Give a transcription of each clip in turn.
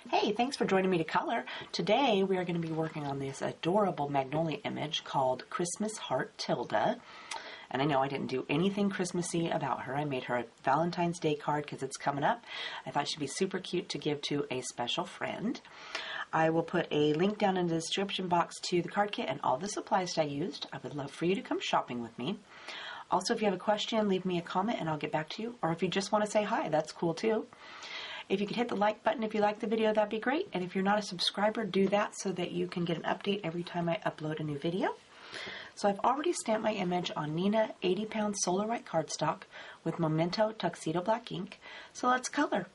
Hey, thanks for joining me to color. Today we are going to be working on this adorable Magnolia image called Christmas Heart Tilda. And I know I didn't do anything Christmassy about her. I made her a Valentine's Day card because it's coming up. I thought she'd be super cute to give to a special friend. I will put a link down in the description box to the card kit and all the supplies I used. I would love for you to come shopping with me. Also, if you have a question, leave me a comment and I'll get back to you. Or if you just want to say hi, that's cool too. If you could hit the like button if you like the video, that'd be great. And if you're not a subscriber, do that so that you can get an update every time I upload a new video. So I've already stamped my image on Neenah 80-pound Solar White cardstock with Memento Tuxedo Black ink. So let's color.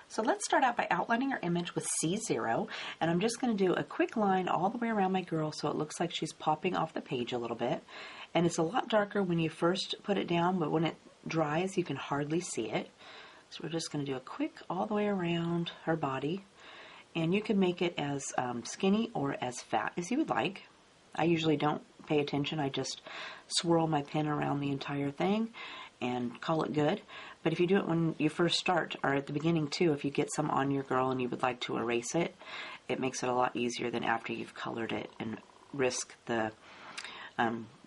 So let's start out by outlining our image with C0. And I'm just going to do a quick line all the way around my girl so it looks like she's popping off the page a little bit. And it's a lot darker when you first put it down, but when it dries, you can hardly see it. So we're just going to do a quick all the way around her body. And you can make it as skinny or as fat as you would like. I usually don't pay attention. I just swirl my pen around the entire thing and call it good. But if you do it when you first start, or at the beginning too, if you get some on your girl and you would like to erase it, it makes it a lot easier than after you've colored it and risk the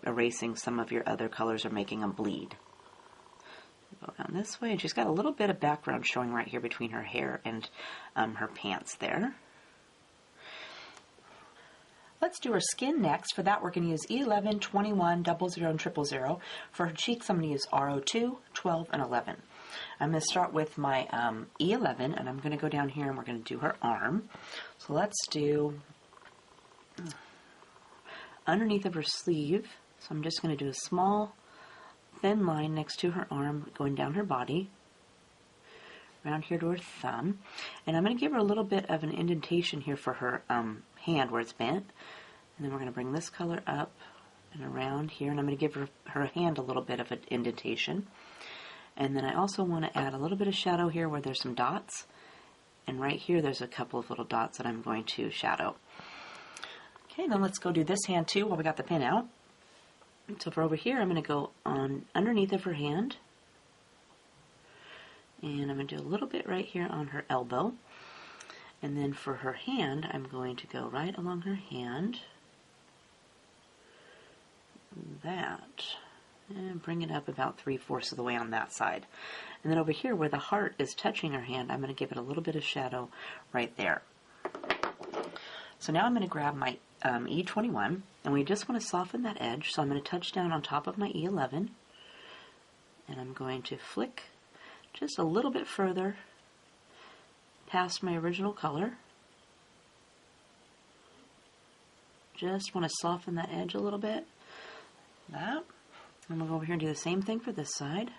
erasing some of your other colors or making them bleed. Go down this way, and she's got a little bit of background showing right here between her hair and her pants there. Let's do her skin next. For that, we're going to use E11, 21, 00, and 000. For her cheeks, I'm going to use RO2, 12, and 11. I'm going to start with my E11, and I'm going to go down here and we're going to do her arm. So let's do underneath of her sleeve. So I'm just going to do a small, thin line next to her arm, going down her body, around here to her thumb. And I'm going to give her a little bit of an indentation here for her hand where it's bent. And then we're going to bring this color up and around here, and I'm going to give her hand a little bit of an indentation. And then I also want to add a little bit of shadow here where there's some dots. And right here there's a couple of little dots that I'm going to shadow. Okay, then let's go do this hand too while we got the pen out. So for over here, I'm going to go on underneath of her hand. And I'm going to do a little bit right here on her elbow. And then for her hand, I'm going to go right along her hand. That. And bring it up about 3/4 of the way on that side. And then over here where the heart is touching her hand, I'm going to give it a little bit of shadow right there. So now I'm going to grab my E21, and we just want to soften that edge. So I'm going to touch down on top of my E11, and I'm going to flick just a little bit further past my original color. Just want to soften that edge a little bit. That. I'm going to go over here and do the same thing for this side.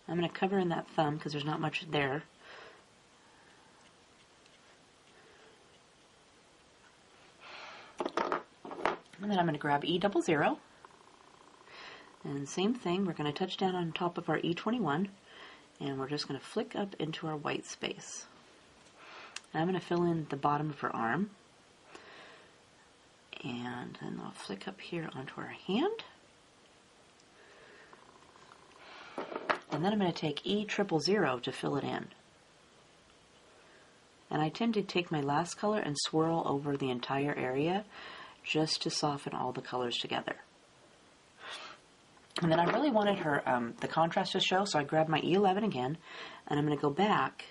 I'm going to cover in that thumb because there's not much there. And then I'm going to grab E00. And same thing, we're going to touch down on top of our E21. And we're just going to flick up into our white space. And I'm going to fill in the bottom of her arm. And then I'll flick up here onto her hand. And then I'm going to take E000 to fill it in. And I tend to take my last color and swirl over the entire area just to soften all the colors together. And then I really wanted her the contrast to show, so I grabbed my E11 again, and I'm going to go back,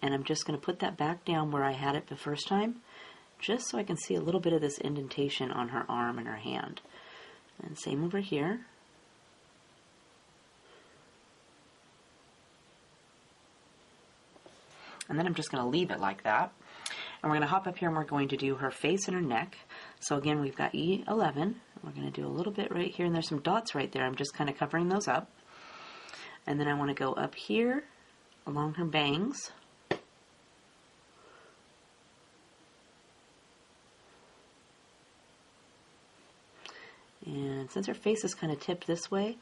and I'm just going to put that back down where I had it the first time, just so I can see a little bit of this indentation on her arm and her hand. And same over here. And then I'm just going to leave it like that. And we're going to hop up here and we're going to do her face and her neck. So again, we've got E11. We're going to do a little bit right here, and there's some dots right there. I'm just kind of covering those up. And then I want to go up here along her bangs. And since her face is kind of tipped this way,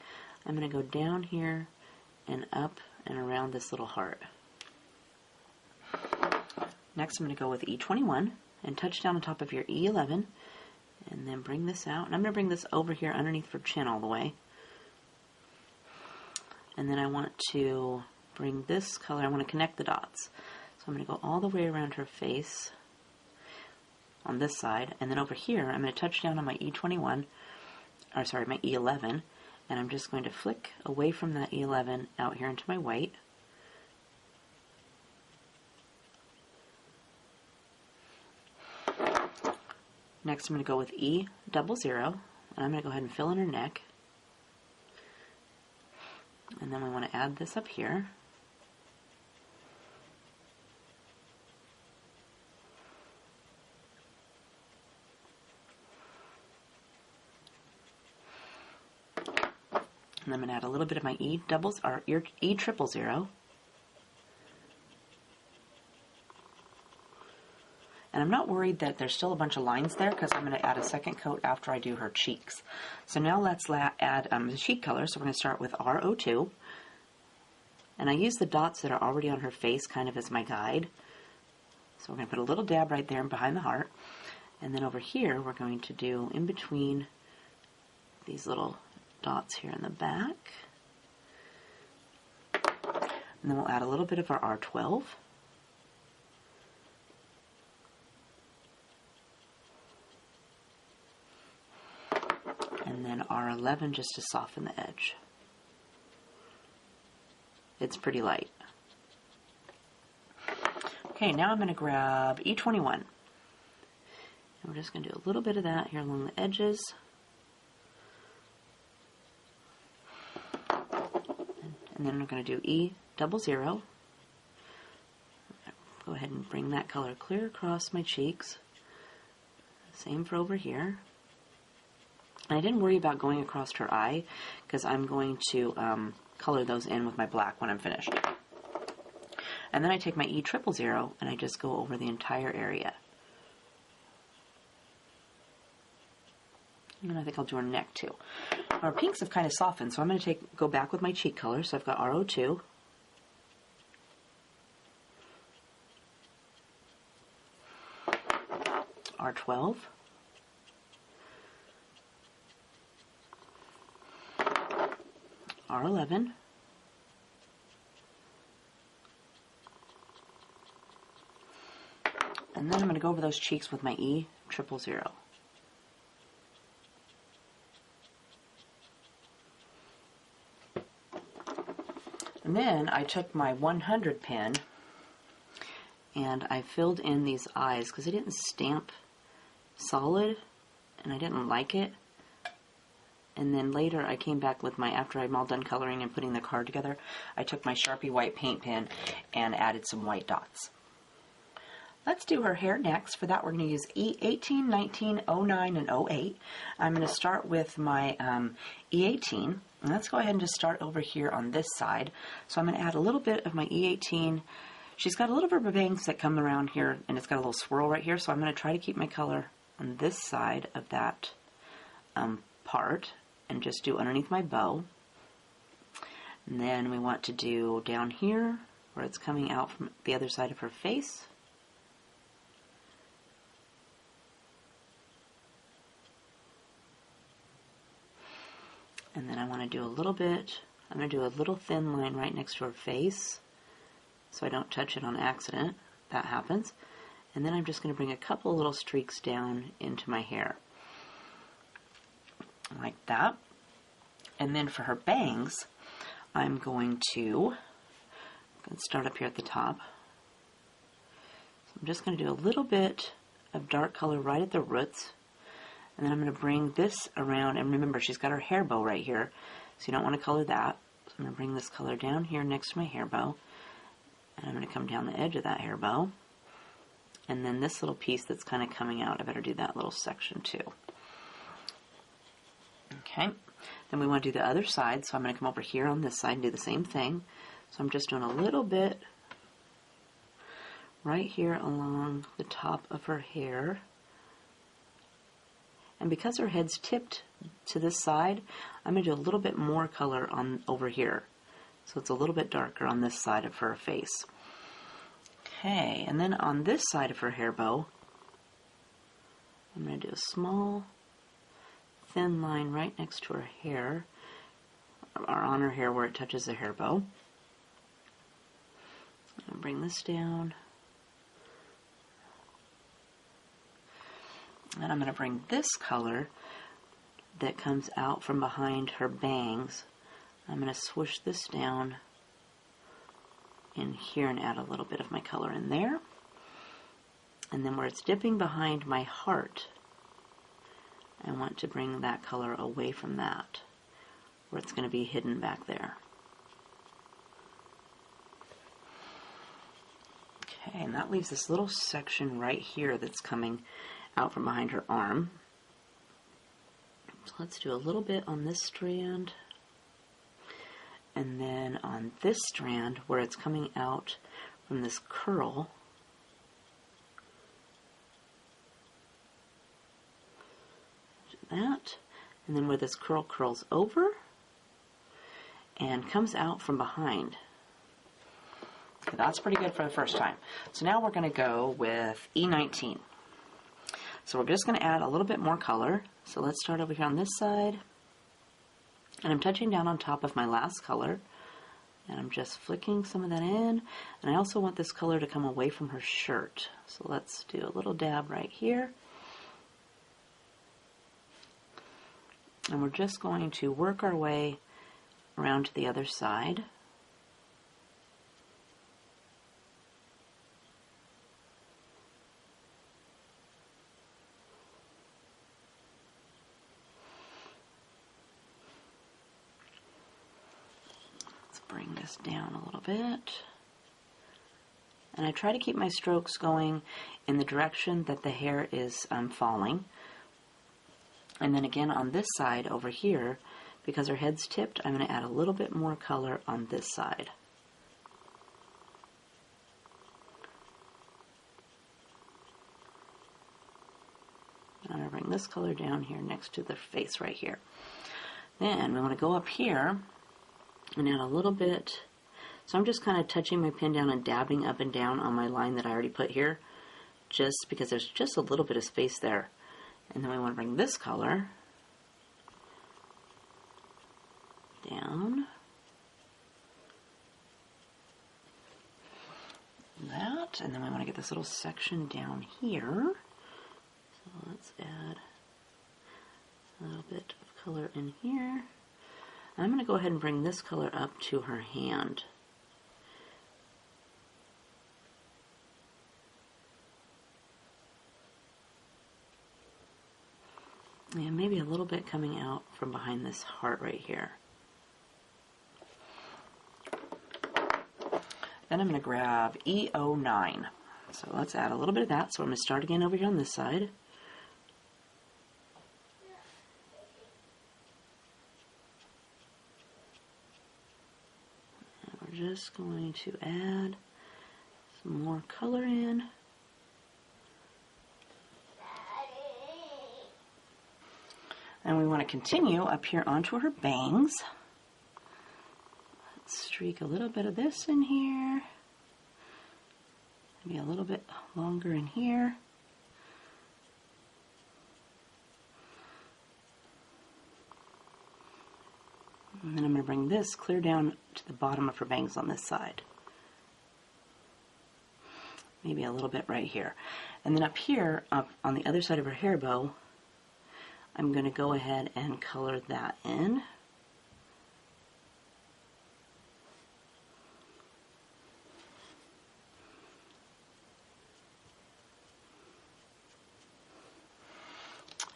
I'm going to go down here and up and around this little heart. Next, I'm going to go with E21 and touch down on top of your E11 And then bring this out. And I'm going to bring this over here underneath her chin all the way. And then I want to bring this color, I want to connect the dots. So I'm going to go all the way around her face on this side. And then over here, I'm going to touch down on my E21, or sorry, my E11. And I'm just going to flick away from that E11 out here into my white. Next, I'm going to go with E00, and I'm going to go ahead and fill in her neck. And then we want to add this up here. And I'm going to add a little bit of my E000. And I'm not worried that there's still a bunch of lines there because I'm going to add a second coat after I do her cheeks. So now let's add the cheek color. So we're going to start with R02. And I use the dots that are already on her face kind of as my guide. So we're going to put a little dab right there behind the heart. And then over here we're going to do in between these little dots here in the back. And then we'll add a little bit of our R12. And then R11 just to soften the edge. It's pretty light. Okay, now I'm going to grab E21. And we're just going to do a little bit of that here along the edges. And then we're going to do E00. Go ahead and bring that color clear across my cheeks. Same for over here. And I didn't worry about going across her eye because I'm going to color those in with my black when I'm finished. And then I take my E000 and I just go over the entire area. And I think I'll do her neck too. Our pinks have kind of softened, so I'm going to go back with my cheek color. So I've got R02. R12. R11. And then I'm going to go over those cheeks with my E000. And then I took my 100 pen and I filled in these eyes because I didn't stamp solid and I didn't like it. And then later I came back with after I'm all done coloring and putting the card together, I took my Sharpie white paint pen and added some white dots. Let's do her hair next. For that we're going to use E18, 19, 09, and 08. I'm going to start with my E18. And let's go ahead and just start over here on this side. So I'm going to add a little bit of my E18. She's got a little bit of bangs that come around here and it's got a little swirl right here. So I'm going to try to keep my color on this side of that part. And just do underneath my bow. And then we want to do down here where it's coming out from the other side of her face. And then I want to do a little bit, I'm going to do a little thin line right next to her face so I don't touch it on accident. That happens. And then I'm just going to bring a couple little streaks down into my hair. Like that. And then for her bangs, I'm going to start up here at the top. So I'm just going to do a little bit of dark color right at the roots. And then I'm going to bring this around. And remember, she's got her hair bow right here. So you don't want to color that. So I'm going to bring this color down here next to my hair bow. And I'm going to come down the edge of that hair bow. And then this little piece that's kind of coming out, I better do that little section too. Okay, then we want to do the other side, so I'm going to come over here on this side and do the same thing. So I'm just doing a little bit right here along the top of her hair. And because her head's tipped to this side, I'm going to do a little bit more color on over here. So it's a little bit darker on this side of her face. Okay, and then on this side of her hair bow, I'm going to do a small thin line right next to her hair, or on her hair where it touches the hair bow. I'll bring this down. And I'm going to bring this color that comes out from behind her bangs. I'm going to swoosh this down in here and add a little bit of my color in there. And then where it's dipping behind my heart, I want to bring that color away from that, where it's going to be hidden back there. Okay, and that leaves this little section right here that's coming out from behind her arm. So let's do a little bit on this strand, and then on this strand where it's coming out from this curl, do that, and then where this curl curls over and comes out from behind. Okay, that's pretty good for the first time. So now we're going to go with E19. So we're just going to add a little bit more color. So let's start over here on this side. And I'm touching down on top of my last color. And I'm just flicking some of that in. And I also want this color to come away from her shirt. So let's do a little dab right here. And we're just going to work our way around to the other side. Bring this down a little bit. And I try to keep my strokes going in the direction that the hair is falling. And then again on this side over here, because her head's tipped, I'm going to add a little bit more color on this side. I'm going to bring this color down here next to the face right here. Then we want to go up here and add a little bit. So I'm just kind of touching my pen down and dabbing up and down on my line that I already put here, just because there's just a little bit of space there. And then we want to bring this color down. That, and then we want to get this little section down here. So let's add a little bit of color in here. I'm going to go ahead and bring this color up to her hand. And maybe a little bit coming out from behind this heart right here. Then I'm going to grab E09. So let's add a little bit of that. So I'm going to start again over here on this side. Just going to add some more color in. And we want to continue up here onto her bangs. Let's streak a little bit of this in here. Maybe a little bit longer in here. And then I'm going to bring this clear down to the bottom of her bangs on this side. Maybe a little bit right here. And then up here, up on the other side of her hair bow, I'm going to go ahead and color that in.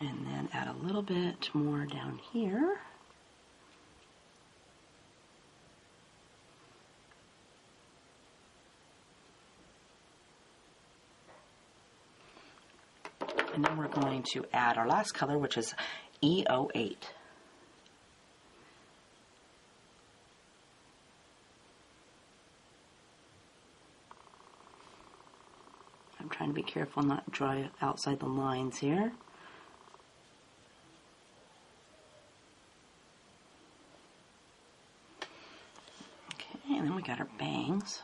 And then add a little bit more down here. And then we're going to add our last color, which is E08. I'm trying to be careful not to draw outside the lines here. Okay, and then we got our bangs.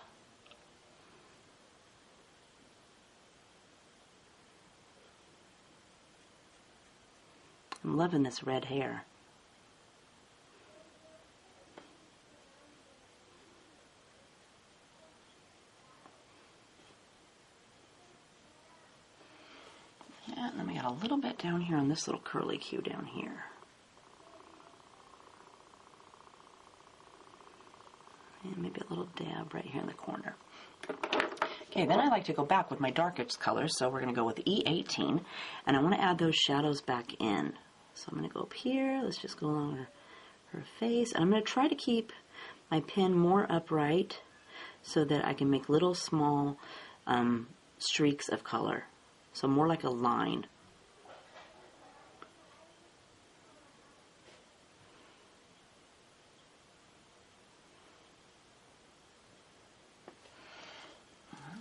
I'm loving this red hair. Yeah, and then we got a little bit down here on this little curly Q down here. And maybe a little dab right here in the corner. Okay, then I like to go back with my darkest colors, so we're going to go with E18, and I want to add those shadows back in. So I'm going to go up here, let's just go along her face, and I'm going to try to keep my pen more upright so that I can make little small streaks of color. So more like a line.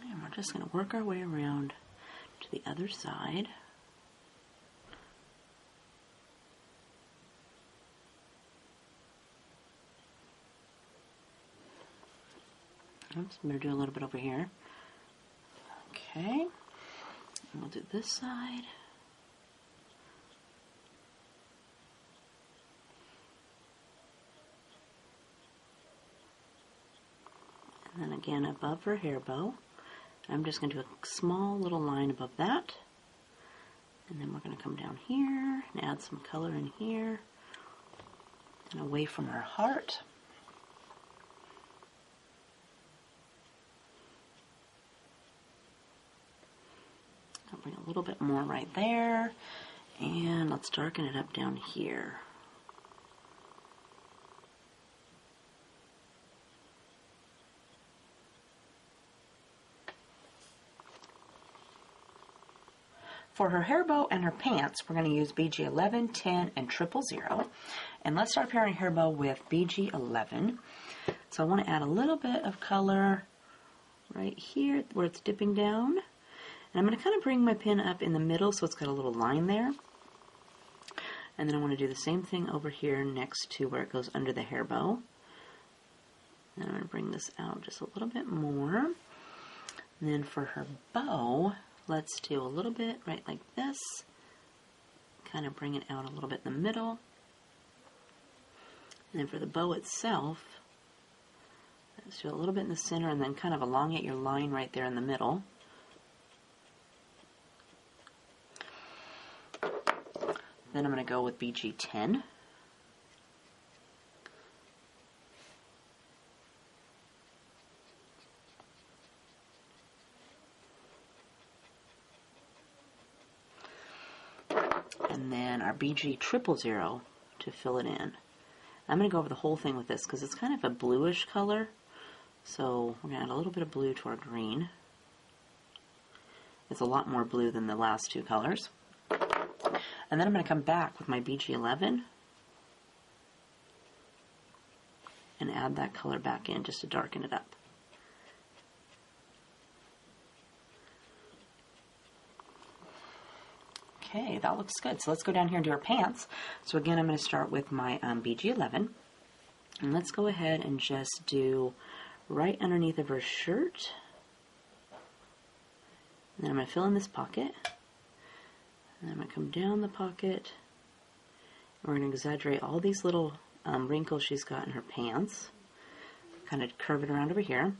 And we're just going to work our way around to the other side. Oops, I'm going to do a little bit over here. Okay. And we'll do this side. And then again above her hair bow. I'm just going to do a small little line above that. And then we're going to come down here and add some color in here and away from her heart. I'll bring a little bit more right there, and let's darken it up down here. For her hair bow and her pants, we're going to use BG11, 10, and 000. And let's start pairing hair bow with BG11. So I want to add a little bit of color right here where it's dipping down. And I'm going to kind of bring my pen up in the middle so it's got a little line there. And then I want to do the same thing over here next to where it goes under the hair bow. And I'm going to bring this out just a little bit more. And then for her bow, let's do a little bit right like this. Kind of bring it out a little bit in the middle. And then for the bow itself, let's do a little bit in the center and then kind of elongate your line right there in the middle. Then I'm going to go with BG10. And then our BG 000 to fill it in. I'm going to go over the whole thing with this because it's kind of a bluish color. So we're going to add a little bit of blue to our green. It's a lot more blue than the last two colors. And then I'm going to come back with my BG11 and add that color back in just to darken it up. Okay, that looks good. So let's go down here and do our pants. So again, I'm going to start with my BG11. And let's go ahead and just do right underneath of her shirt. And then I'm going to fill in this pocket. And I'm going to come down the pocket. We're going to exaggerate all these little wrinkles she's got in her pants. Kind of curve it around over here.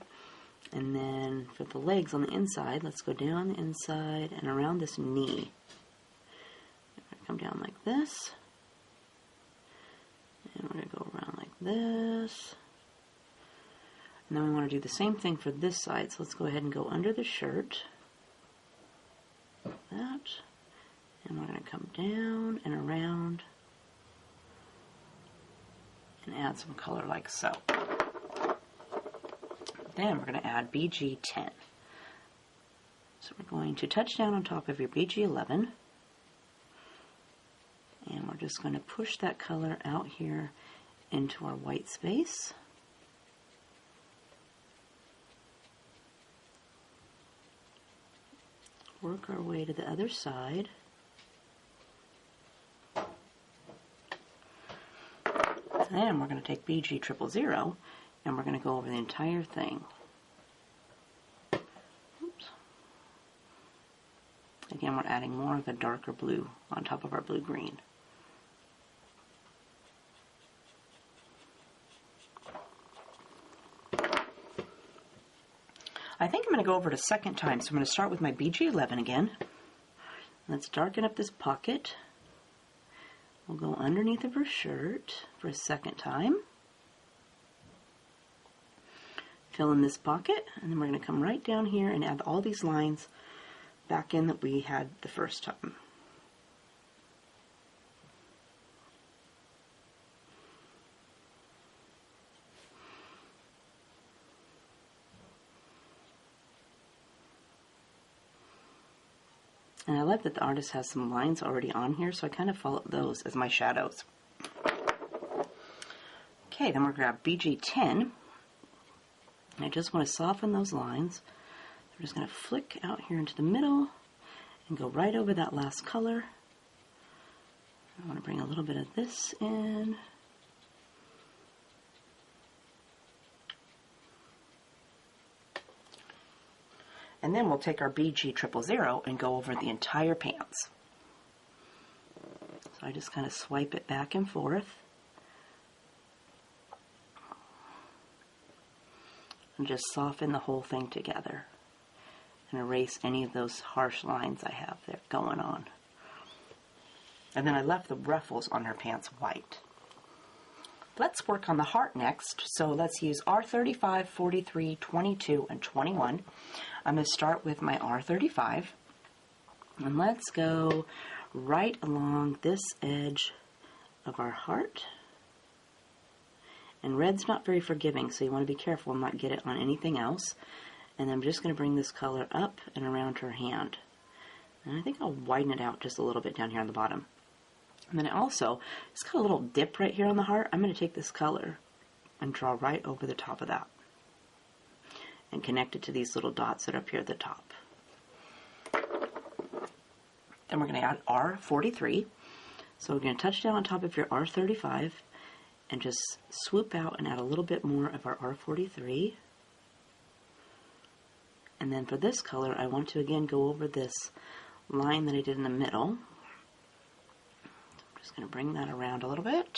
And then for the legs on the inside, let's go down the inside and around this knee. Come down like this. And we're going to go around like this. And then we want to do the same thing for this side. So let's go ahead and go under the shirt. Like that. And we're going to come down and around and add some color like so. Then we're going to add BG10. So we're going to touch down on top of your BG11. And we're just going to push that color out here into our white space. Work our way to the other side. Then we're going to take BG 000 and we're going to go over the entire thing. Oops. Again, we're adding more of a darker blue on top of our blue-green. I think I'm going to go over it a second time. So I'm going to start with my BG11 again. Let's darken up this pocket. We'll go underneath of her shirt for a second time. Fill in this pocket, and then we're going to come right down here and add all these lines back in that we had the first time. And I like that the artist has some lines already on here, so I kind of follow those as my shadows. Okay, then we're going to grab BG10. I just want to soften those lines. We're just going to flick out here into the middle and go right over that last color. I want to bring a little bit of this in. And then we'll take our BG000 and go over the entire pants. So I just kind of swipe it back and forth. And just soften the whole thing together. And erase any of those harsh lines I have there going on. And then I left the ruffles on her pants white. Let's work on the heart next. So let's use R35, 43, 22, and 21. I'm going to start with my R35. And let's go right along this edge of our heart. And red's not very forgiving, so you want to be careful and not get it on anything else. And I'm just going to bring this color up and around her hand. And I think I'll widen it out just a little bit down here on the bottom. And then I also, it's got a little dip right here on the heart. I'm going to take this color and draw right over the top of that. And connect it to these little dots that are up here at the top. Then we're going to add R43. So we're going to touch down on top of your R35 and just swoop out and add a little bit more of our R43. And then for this color, I want to again go over this line that I did in the middle. I'm just going to bring that around a little bit.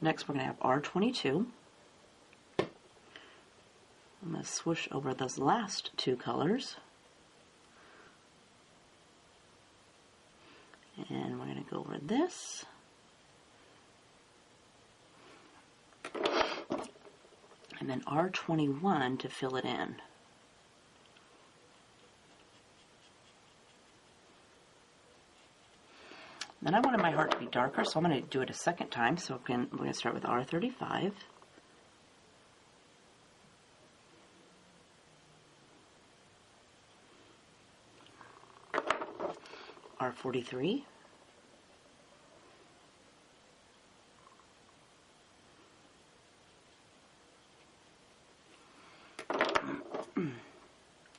Next, we're going to have R22. I'm going to swoosh over those last two colors. And we're going to go over this. And then R21 to fill it in. Then I wanted my heart to be darker, so I'm going to do it a second time. So again, we're going to start with R35. R43.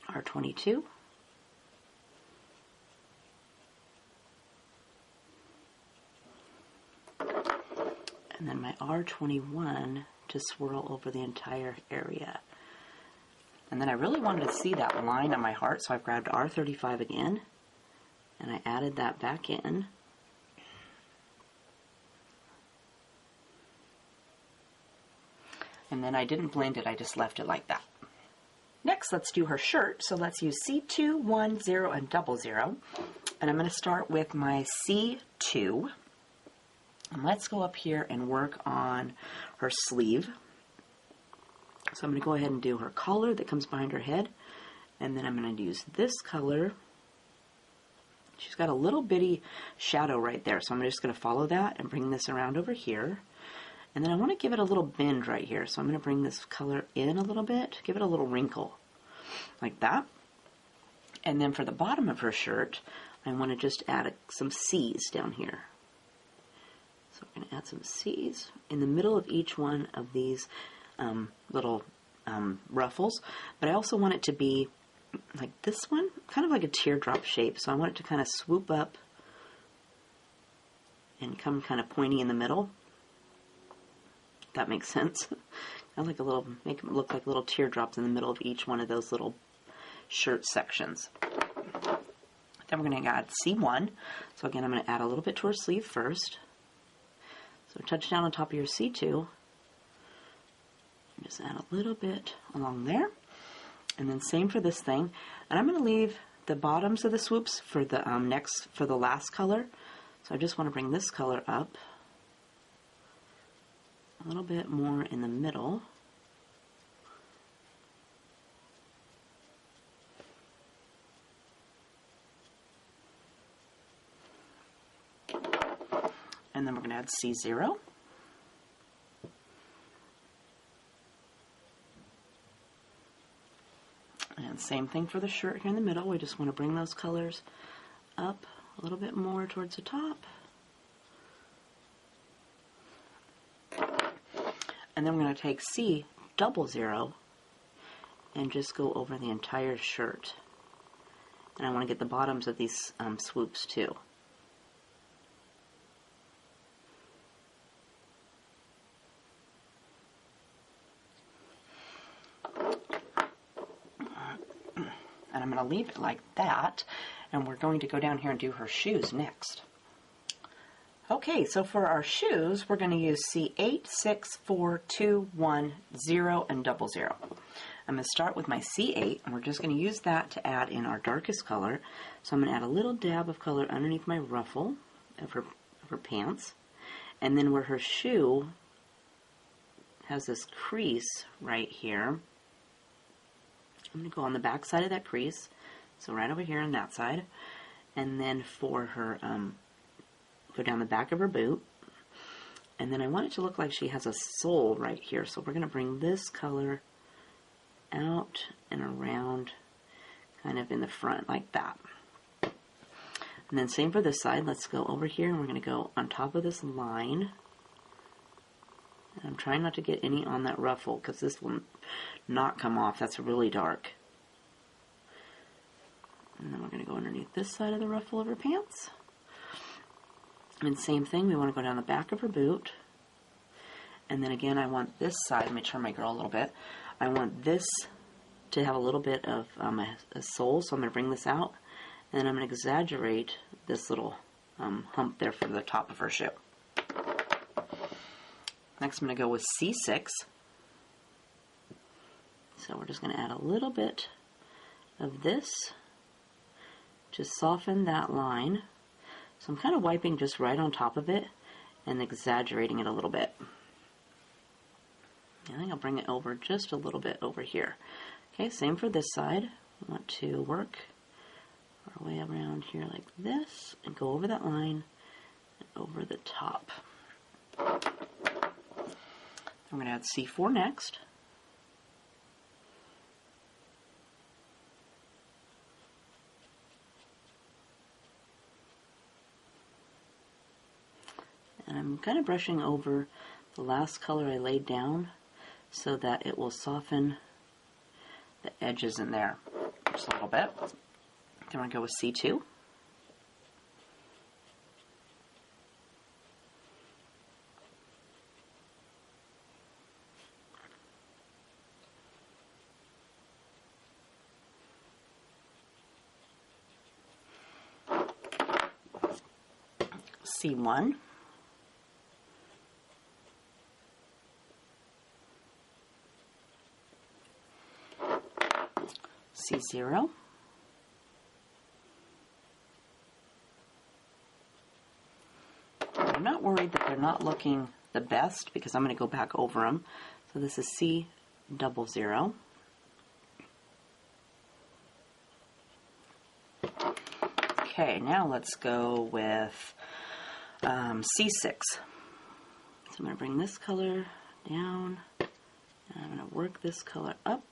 R22. And then my R21 to swirl over the entire area. And then I really wanted to see that line on my heart, so I've grabbed R35 again, and I added that back in. And then I didn't blend it, I just left it like that. Next, let's do her shirt. So let's use C2, 1, 0, and 00. And I'm going to start with my C2. And let's go up here and work on her sleeve. So I'm going to go ahead and do her collar that comes behind her head. And then I'm going to use this color. She's got a little bitty shadow right there. So I'm just going to follow that and bring this around over here. And then I want to give it a little bend right here. So I'm going to bring this color in a little bit, give it a little wrinkle, like that. And then for the bottom of her shirt, I want to just add some C's down here. So we're going to add some C's in the middle of each one of these little ruffles. But I also want it to be like this one, kind of like a teardrop shape. So I want it to kind of swoop up and come kind of pointy in the middle. If that makes sense. I like a little, make them look like little teardrops in the middle of each one of those little shirt sections. Then we're going to add C1. So again, I'm going to add a little bit to her sleeve first. So touch down on top of your C2. Just add a little bit along there. And then same for this thing. And I'm going to leave the bottoms of the swoops for the for the last color. So I just want to bring this color up a little bit more in the middle. And then we're going to add C0. And same thing for the shirt here in the middle. We just want to bring those colors up a little bit more towards the top. And then we're going to take C00 and just go over the entire shirt. And I want to get the bottoms of these swoops too. And I'm going to leave it like that, and we're going to go down here and do her shoes next. Okay, so for our shoes, we're going to use C8, 6, 4, 2, 1, 0, and 00. I'm going to start with my C8, and we're just going to use that to add in our darkest color. So I'm going to add a little dab of color underneath my ruffle of her pants, and then where her shoe has this crease right here, I'm going to go on the back side of that crease, so right over here on that side, and then for her, go down the back of her boot, and then I want it to look like she has a sole right here, so we're going to bring this color out and around, kind of in the front, like that. And then same for this side. Let's go over here, and we're going to go on top of this line. And I'm trying not to get any on that ruffle, because this will not come off. That's really dark. And then we're going to go underneath this side of the ruffle of her pants. And same thing, we want to go down the back of her boot. And then again, I want this side, let me turn my girl a little bit. I want this to have a little bit of a sole, so I'm going to bring this out. And then I'm going to exaggerate this little hump there for the top of her shoe. Next, I'm going to go with C6. So we're just going to add a little bit of this to soften that line. So I'm kind of wiping just right on top of it and exaggerating it a little bit. I think I'll bring it over just a little bit over here. Okay, same for this side. We want to work our way around here like this and go over that line and over the top. I'm going to add C4 next. And I'm kind of brushing over the last color I laid down so that it will soften the edges in there just a little bit. Then we're going to go with C2. C1. C0. I'm not worried that they're not looking the best because I'm going to go back over them. So this is C00. Okay, now let's go with C6. So I'm going to bring this color down, and I'm going to work this color up.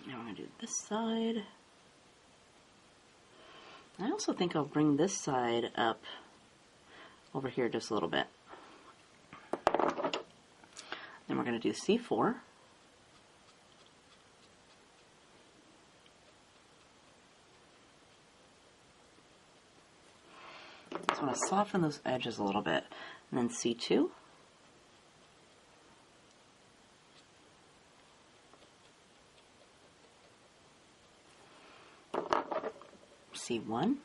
Now I'm going to do this side. I also think I'll bring this side up over here just a little bit. Then we're going to do C4. Just want to soften those edges a little bit. And then C2. C1.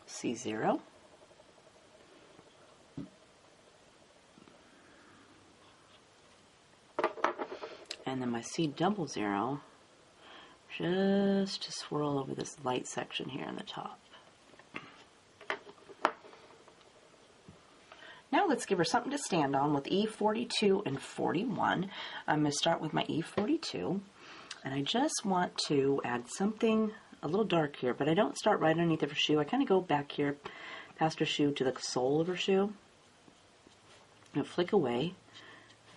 C0. see 00 just to swirl over this light section here on the top. Now let's give her something to stand on with E42 and 41. I'm going to start with my E42, and I just want to add something a little dark here, but I don't start right underneath of her shoe. I kind of go back here past her shoe to the sole of her shoe. I'm going to flick away,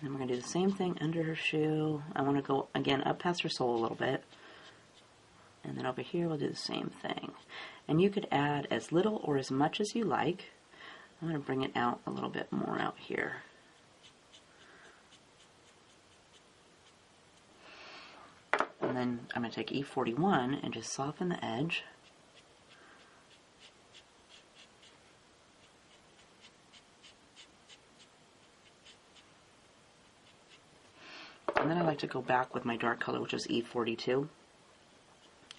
and then we're going to do the same thing under her shoe. I want to go, again, up past her sole a little bit, and then over here we'll do the same thing. And you could add as little or as much as you like. I'm going to bring it out a little bit more out here. And then I'm going to take E41 and just soften the edge. And then I like to go back with my dark color, which is E42,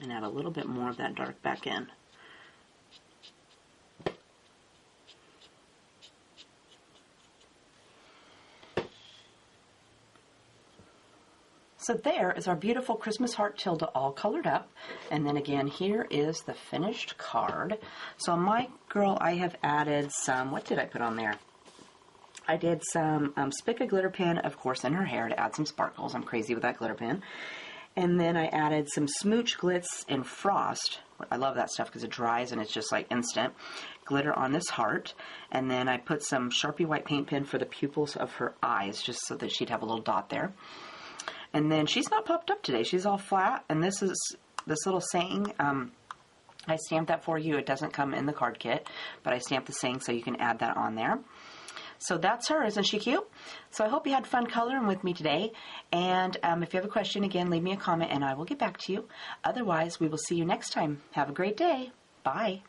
and add a little bit more of that dark back in. So there is our beautiful Christmas heart Tilda all colored up. And then again, here is the finished card. So on my girl, I have added some, what did I put on there? I did some Spica glitter pen, of course, in her hair to add some sparkles. I'm crazy with that glitter pen. And then I added some Smooch Glitz and Frost. I love that stuff because it dries and it's just like instant. Glitter on this heart. And then I put some Sharpie white paint pen for the pupils of her eyes, just so that she'd have a little dot there. And then she's not popped up today. She's all flat. And this is this little saying. I stamped that for you. It doesn't come in the card kit, but I stamped the saying so you can add that on there. So that's her. Isn't she cute? So I hope you had fun coloring with me today. And if you have a question, again, leave me a comment and I will get back to you. Otherwise, we will see you next time. Have a great day. Bye.